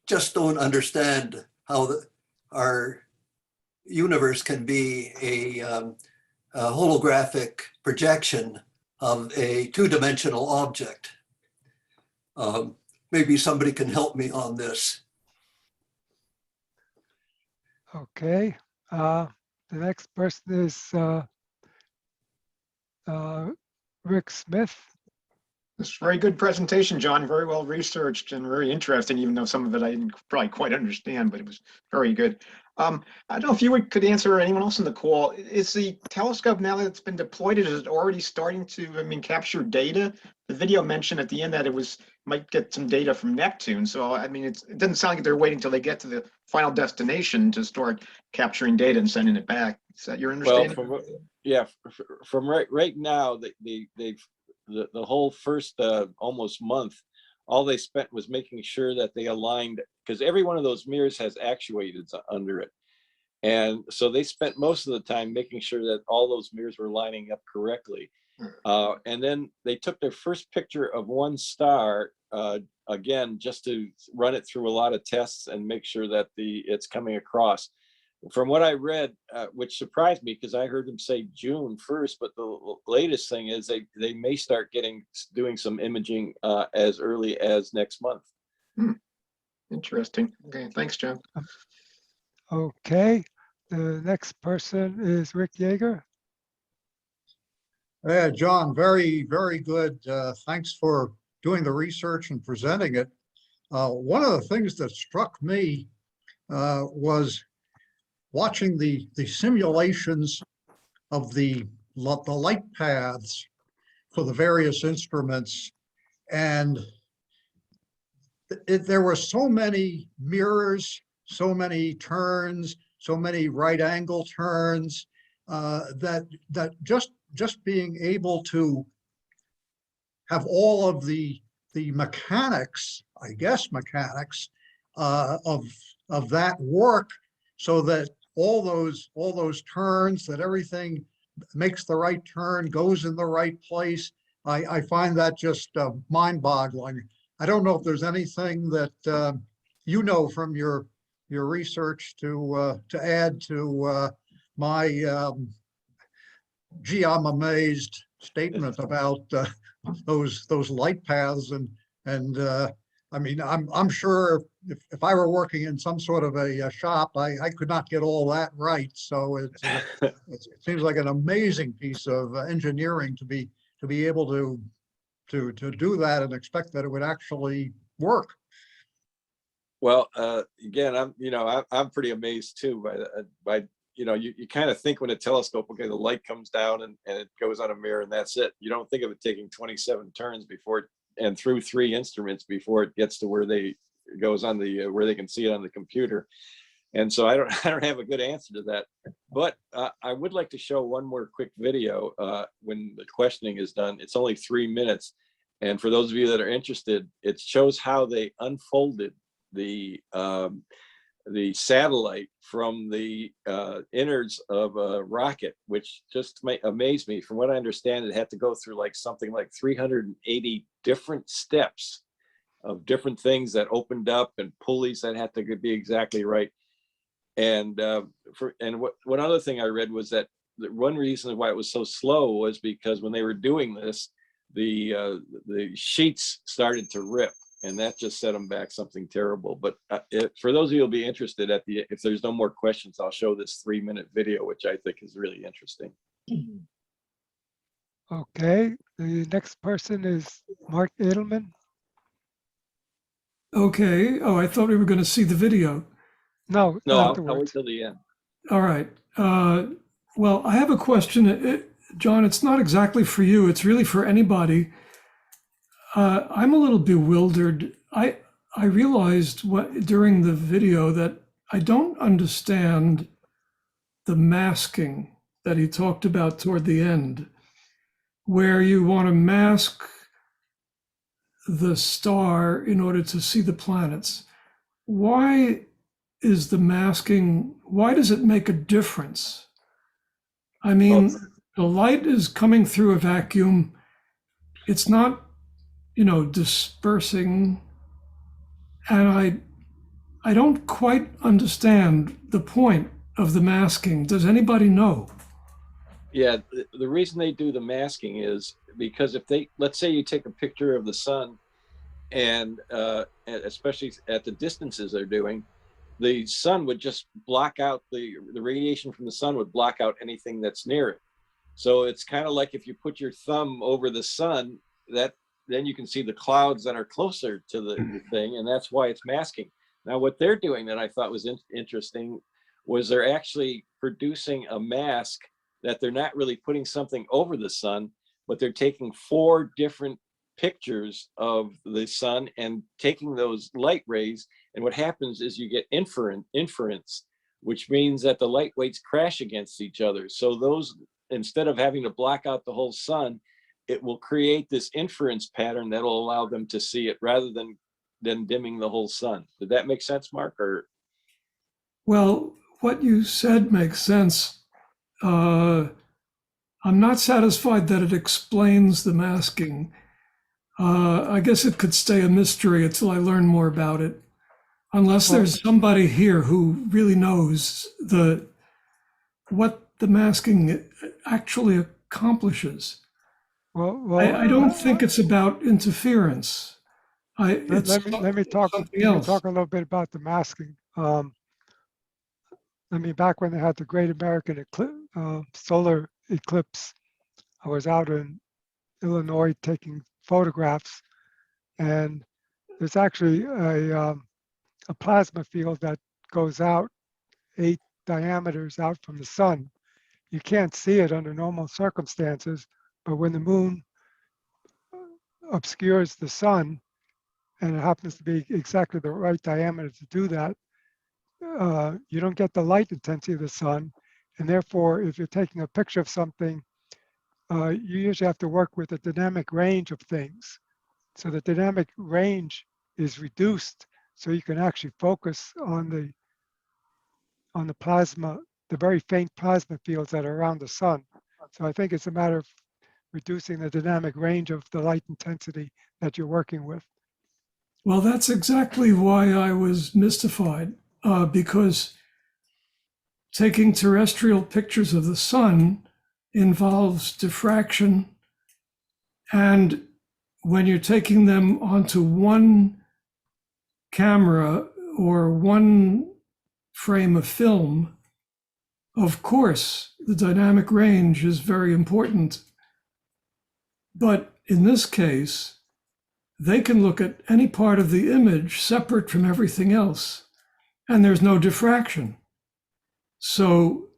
just don't understand how our universe can be a holographic projection of a 2-dimensional object. Maybe somebody can help me on this. Okay. The next person is Rick Smith. It's a very good presentation, John. Very well researched and very interesting, even though some of it I didn't probably quite understand, but it was very good. I don't know if you could answer, or anyone else in the call, is the telescope, now that it's been deployed, is it already starting to, capture data? The video mentioned at the end that it might get some data from Neptune. So, it doesn't sound like they're waiting till they get to the final destination to start capturing data and sending it back. Is that your understanding? Well, from right now, the whole first almost month, all they spent was making sure that they aligned, because every one of those mirrors has actuators under it. And so they spent most of the time making sure that all those mirrors were lining up correctly. And then they took their first picture of one star, again, just to run it through a lot of tests and make sure that it's coming across. From what I read, which surprised me because I heard them say June 1st, but the latest thing is they may start doing some imaging as early as next month. Interesting. Okay, thanks, John. Okay. The next person is Rick Yeager. Yeah, John, very, very good. Thanks for doing the research and presenting it. One of the things that struck me was watching the simulations of the light paths for the various instruments. And there were so many mirrors, so many turns, so many right angle turns, that just being able to have all of the mechanics, I guess mechanics, of that work, so that all those turns, that everything makes the right turn, goes in the right place. I find that just mind-boggling. I don't know if there's anything that you know from your research to add to my gee, I'm amazed statement about those light paths, and I'm sure if I were working in some sort of a shop, I could not get all that right. So it seems like an amazing piece of engineering to be able to do that and expect that it would actually work. Well, again, I'm pretty amazed too by you kind of think when a telescope, okay, the light comes down and it goes on a mirror and that's it. You don't think of it taking 27 turns and through 3 instruments before it gets to where goes on where they can see it on the computer. And so I don't have a good answer to that, but I would like to show one more quick video when the questioning is done. It's only 3 minutes. And for those of you that are interested, it shows how they unfolded the satellite from the innards of a rocket, which just amazed me. From what I understand, it had to go through something like 380 different steps of different things that opened up and pulleys that had to be exactly right. And one other thing I read was that one reason why it was so slow was because when they were doing this, the sheets started to rip. And that just set them back something terrible. But for those of you who'll be interested, if there's no more questions, I'll show this 3-minute video, which I think is really interesting. Okay, The next person is Mark Edelman. Okay. Oh, I thought we were going to see the video. No, No, I'll wait afterwards. till the end. All right. Well, I have a question. John, it's not exactly for you. It's really for anybody. I'm a little bewildered. I realized during the video that I don't understand the masking that he talked about toward the end, where you want to mask the star in order to see the planets. Why is the masking, why does it make a difference? I mean, the light is coming through a vacuum. It's not, dispersing. And I don't quite understand the point of the masking. Does anybody know? Yeah, the reason they do the masking is because if let's say you take a picture of the sun, and especially at the distances they're doing, the sun would just block out the radiation from the sun would block out anything that's near it. So it's kind of like if you put your thumb over the sun, then you can see the clouds that are closer to the thing, and that's why it's masking. Now, what they're doing that I thought was interesting was they're actually producing a mask that they're not really putting something over the sun, but they're taking 4 different pictures of the sun and taking those light rays. And what happens is you get inference, which means that the light weights crash against each other. So those, instead of having to block out the whole sun, it will create this inference pattern that will allow them to see it rather than dimming the whole sun. Did that make sense, Mark? Or Well, what you said makes sense. I'm not satisfied that it explains the masking. I guess it could stay a mystery until I learn more about it, unless there's somebody here who really knows what the masking actually accomplishes. Well, I don't think it's about interference. let me talk a little bit about the masking. Back when they had the Great American Solar Eclipse, I was out in Illinois taking photographs, and there's actually a plasma field that goes out 8 diameters out from the sun. You can't see it under normal circumstances, but when the moon obscures the sun, and it happens to be exactly the right diameter to do that, you don't get the light intensity of the sun. And therefore, if you're taking a picture of something, you usually have to work with the dynamic range of things. So the dynamic range is reduced, so you can actually focus on the plasma, the very faint plasma fields that are around the sun. So I think it's a matter of reducing the dynamic range of the light intensity that you're working with. Well, that's exactly why I was mystified, because taking terrestrial pictures of the sun involves diffraction. And when you're taking them onto one camera or one frame of film, of course, the dynamic range is very important. But in this case, they can look at any part of the image separate from everything else, and there's no diffraction. So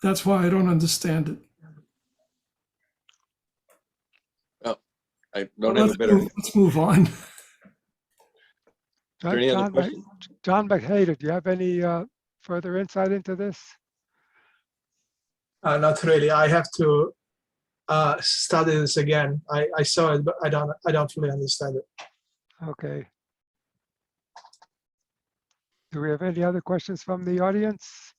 that's why I don't understand it. well, I don't have a better. Let's move on. Any other questions? John McHale, do you have any further insight into this? Not really. I have to study this again. I saw it, but I don't fully understand it. Okay. Do we have any other questions from the audience?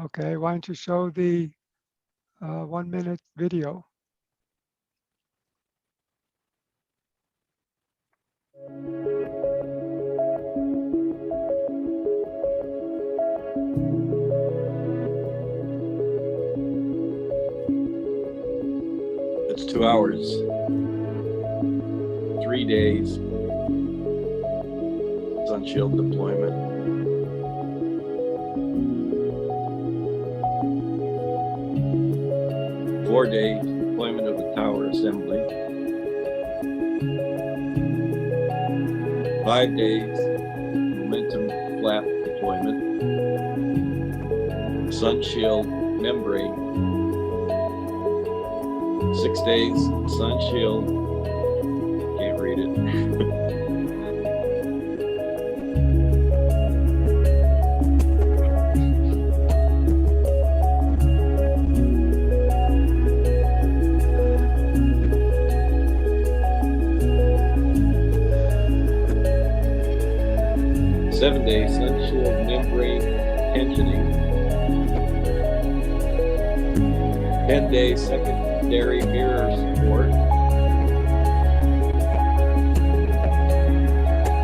Okay, why don't you show the 1-minute video? It's 2 hours, 3 days, sun shield deployment. 4 days. assembly. 5 days momentum flap deployment. Sun shield membrane. 6 days sun shield. Can't read it. 7 days sun shield membrane tensioning. 10 days secondary mirror support.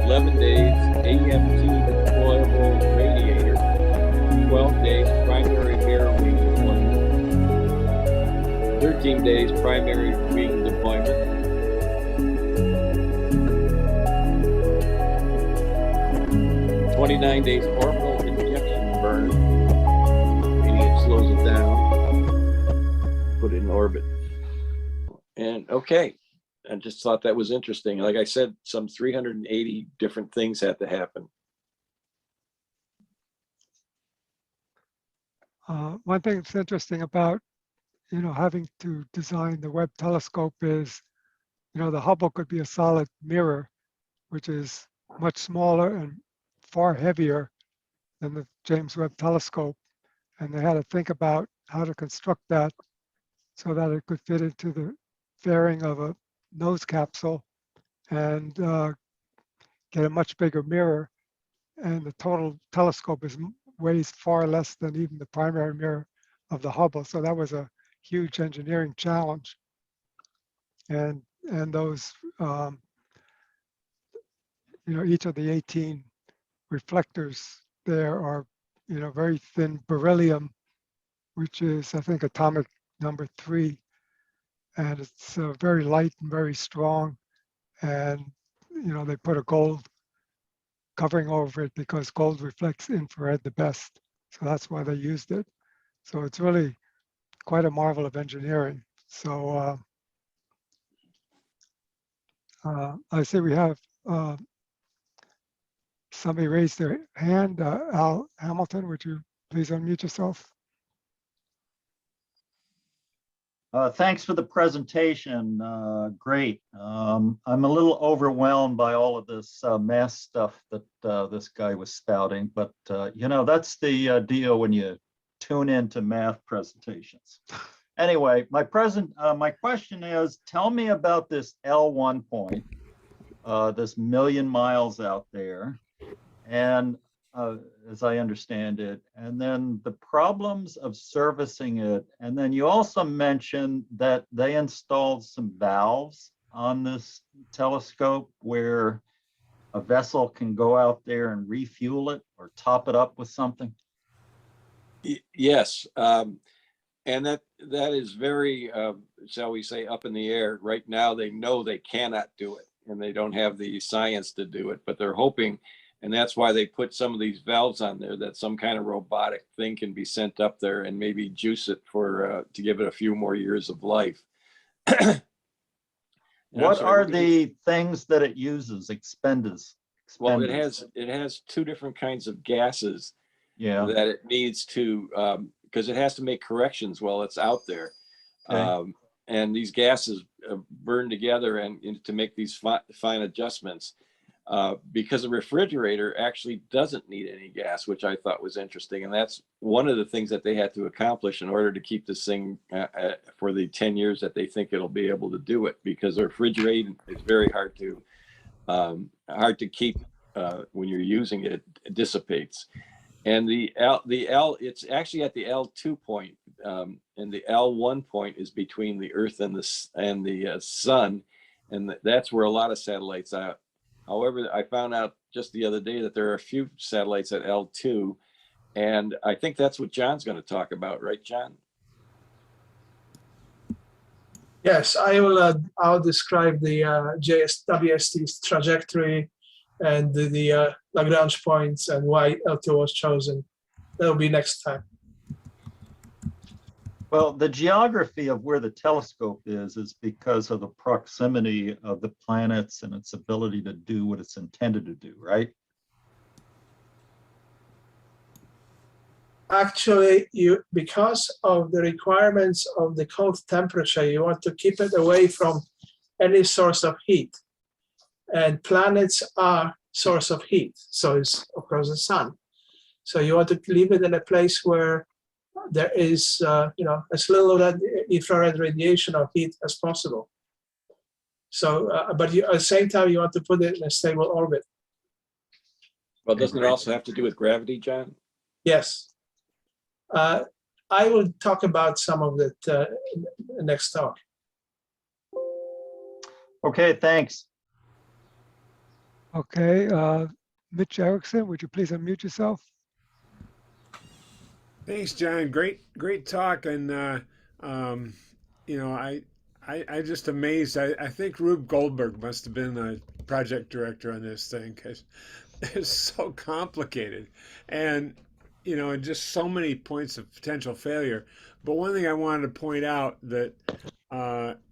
11 days AMT deployable radiator. 12 days primary mirror wing deployment. 13 days primary wing deployment. 29 days orbital injection burn, meaning it slows it down, put it in orbit. And okay, I just thought that was interesting. Like I said, some 380 different things had to happen. One thing that's interesting about, having to design the Webb telescope is, the Hubble could be a solid mirror, which is much smaller and far heavier than the James Webb telescope. And they had to think about how to construct that so that it could fit into the fairing of a nose capsule and get a much bigger mirror. And the total telescope weighs far less than even the primary mirror of the Hubble. So that was a huge engineering challenge. And those, each of the 18 reflectors there are, very thin beryllium, which is, I think, atomic number 3. And it's very light and very strong. And, they put a gold covering over it because gold reflects infrared the best. So that's why they used it. So it's really quite a marvel of engineering. So I see we have somebody raised their hand. Al Hamilton, would you please unmute yourself? Thanks for the presentation. Great. I'm a little overwhelmed by all of this math stuff that this guy was spouting, but that's the deal when you tune into math presentations. Anyway, my question is, tell me about this L1 point, this 1,000,000 miles out there, and as I understand it, and then the problems of servicing it. And then you also mentioned that they installed some valves on this telescope where a vessel can go out there and refuel it or top it up with something. Yes, and that is very, shall we say, up in the air. Right now, they know they cannot do it, and they don't have the science to do it, but they're hoping. And that's why they put some of these valves on there, that some kind of robotic thing can be sent up there and maybe juice it for to give it a few more years of life. What are the things that it uses? Expenders. Well, it has 2 different kinds of gases that it needs to, because it has to make corrections while it's out there. Okay. And these gases burn together and to make these fine adjustments. Because a refrigerator actually doesn't need any gas, which I thought was interesting. And that's one of the things that they had to accomplish in order to keep this thing for the 10 years that they think it'll be able to do it, because the refrigerator is very hard to keep when you're using it. It dissipates. And the L, it's actually at the L2 point, and the L1 point is between the Earth and the sun, and that's where a lot of satellites are. However, I found out just the other day that there are a few satellites at L2, and I think that's what John's going to talk about, right, John? Yes, I'll describe the JWST's trajectory and the Lagrange points and why L2 was chosen. That'll be next time. Well, the geography of where the telescope is because of the proximity of the planets and its ability to do what it's intended to do, right? Actually, because of the requirements of the cold temperature, you want to keep it away from any source of heat. And planets are source of heat. So is, of course, the sun. So you want to leave it in a place where there is, as little infrared radiation or heat as possible. So, but at the same time, you want to put it in a stable orbit. Well, doesn't it also have to do with gravity, John? Yes. I will talk about some of it in the next talk. Okay, thanks. Okay, Mitch Erickson, would you please unmute yourself? Thanks, John. Great talk. And, I just amazed. I think Rube Goldberg must have been the project director on this thing because it's so complicated and, and just so many points of potential failure. But one thing I wanted to point out that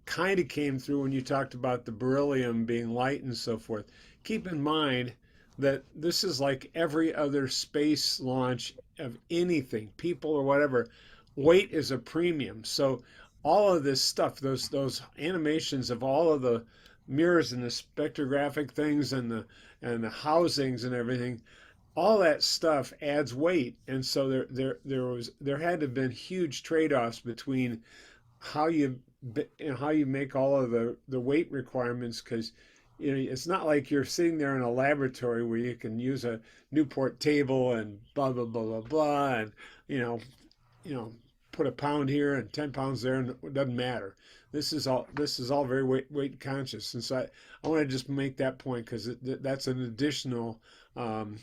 kind of came through when you talked about the beryllium being light and so forth. Keep in mind that this is like every other space launch of anything, people or whatever. Weight is a premium. So all of this stuff, those animations of all of the mirrors and the spectrographic things and the housings and everything, all that stuff adds weight. And so there had to have been huge trade-offs between how you make all of the weight requirements, because it's not like you're sitting there in a laboratory where you can use a Newport table and blah blah blah blah blah, and put a pound here and 10 pounds there, and it doesn't matter. This is all very weight conscious, and so I want to just make that point because that's an additional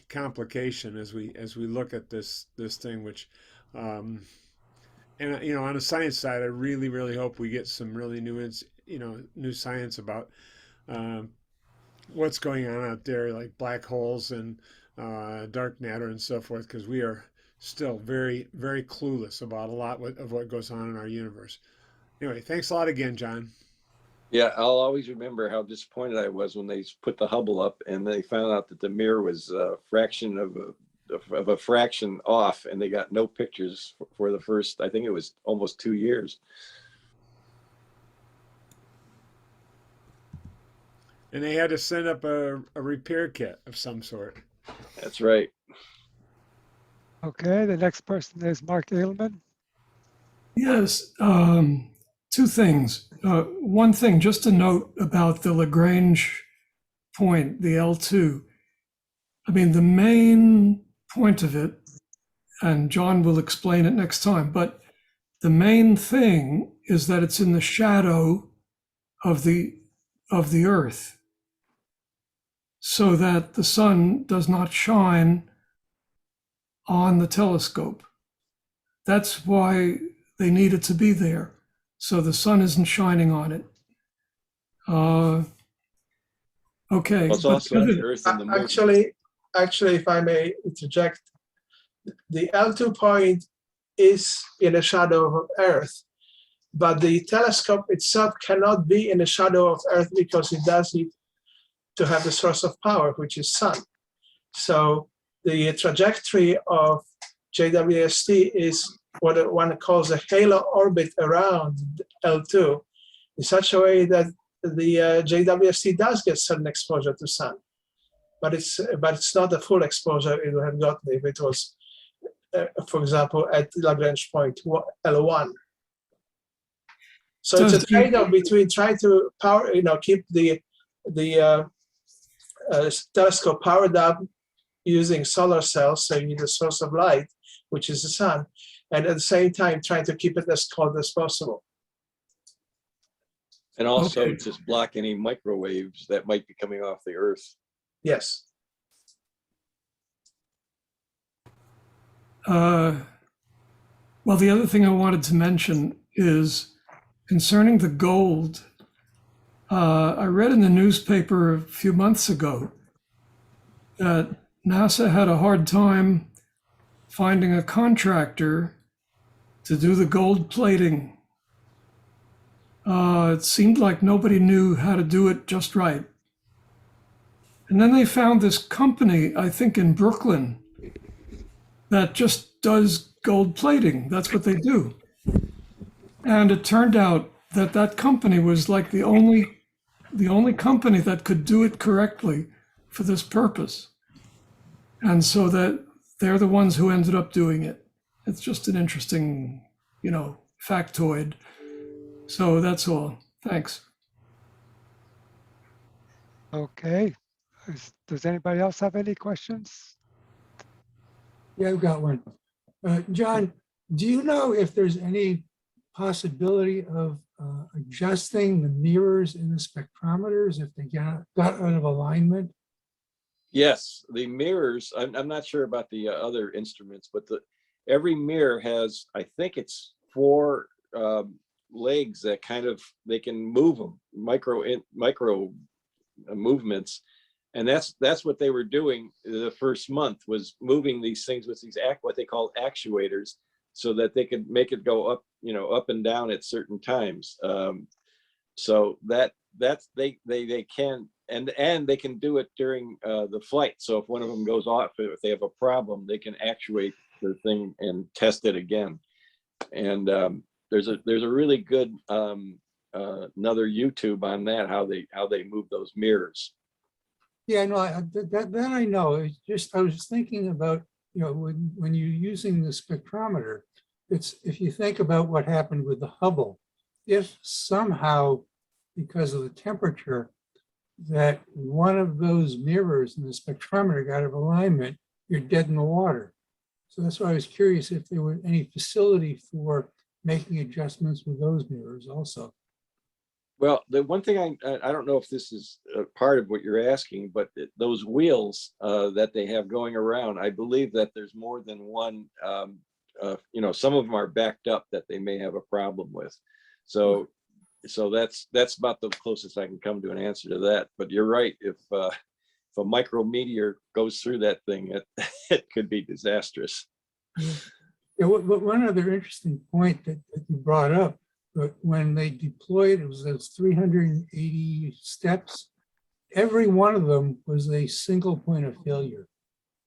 complication as we look at this thing, which. And on the science side, I really hope we get some really new science about what's going on out there, like black holes and dark matter and so forth, because we are still very clueless about a lot of what goes on in our universe. Anyway, thanks a lot again, John. Yeah, I'll always remember how disappointed I was when they put the Hubble up and they found out that the mirror was a fraction of a fraction off, and they got no pictures for the first, I think it was almost 2 years. And they had to send up a repair kit of some sort. That's right. Okay, the next person is Mark Edelman. Yes, two things. One thing, just a note about the Lagrange point, the L2. I mean, the main point of it, and John will explain it next time, but the main thing is that it's in the shadow of the Earth, so that the sun does not shine on the telescope. That's why they need it to be there, so the sun isn't shining on it. Okay. Well, it's also on the Earth and the moon. Actually, if I may interject, the L2 point is in the shadow of Earth, but the telescope itself cannot be in the shadow of Earth because it does need to have the source of power, which is sun. So the trajectory of JWST is what one calls a halo orbit around L2 in such a way that the JWST does get certain exposure to sun, but it's not a full exposure it would have gotten if it was, for example, at Lagrange point L1. So it's a trade-off between trying to power, keep the telescope powered up using solar cells, so you need a source of light, which is the sun, and at the same time trying to keep it as cold as possible. And also just block any microwaves that might be coming off the Earth. Yes. Well, the other thing I wanted to mention is concerning the gold. I read in the newspaper a few months ago that NASA had a hard time finding a contractor to do the gold plating. It seemed like nobody knew how to do it just right. And then they found this company, I think in Brooklyn, that just does gold plating. That's what they do. And it turned out that that company was like the only company that could do it correctly for this purpose. And so that they're the ones who ended up doing it. It's just an interesting, factoid. So that's all. Thanks. Okay. Does anybody else have any questions? Yeah, I've got one. John, do you know if there's any possibility of adjusting the mirrors in the spectrometers if they got out of alignment? Yes, the mirrors, I'm not sure about the other instruments, but every mirror has, I think it's 4 legs that they can move them, micro movements. And that's what they were doing the first month, was moving these things with these what they call actuators, so that they could make it go up, up and down at certain times. So that's they can, and they can do it during the flight. So if one of them goes off, if they have a problem, they can actuate the thing and test it again. And there's a really good another YouTube on that, how they move those mirrors. Yeah, no, that I know. It's just, I was thinking about, when you're using the spectrometer, it's, if you think about what happened with the Hubble, if somehow, because of the temperature, that one of those mirrors in the spectrometer got out of alignment, you're dead in the water. So that's why I was curious if there were any facility for making adjustments with those mirrors also. Well, the one thing I don't know if this is a part of what you're asking, but those wheels that they have going around, I believe that there's more than one. Some of them are backed up that they may have a problem with. So that's about the closest I can come to an answer to that. But you're right. If a micrometeor goes through that thing, it could be disastrous. Yeah, one other interesting point that you brought up, but when they deployed, it was those 380 steps. Every one of them was a single point of failure.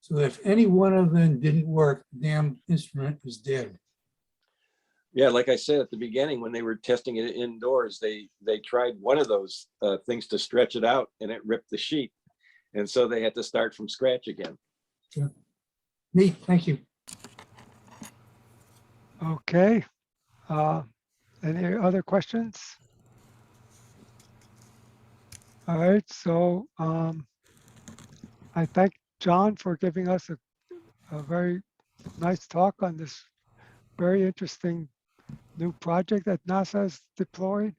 So if any one of them didn't work, the damn instrument was dead. Yeah, like I said at the beginning, when they were testing it indoors, they tried one of those things to stretch it out, and it ripped the sheet. And so they had to start from scratch again. Yeah. Neat, thank you. Okay. Any other questions? All right, so I thank John for giving us a very nice talk on this very interesting new project that NASA has deployed.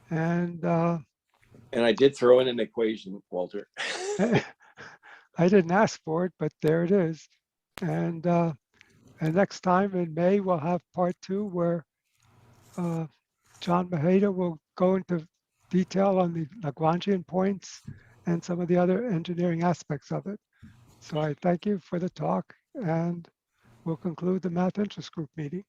And I did throw in an equation, Walter. I didn't ask for it, but there it is. And next time in May, we'll have part 2 where John Maheda will go into detail on the Lagrangian points and some of the other engineering aspects of it. So I thank you for the talk, and we'll conclude the Math Interest Group meeting.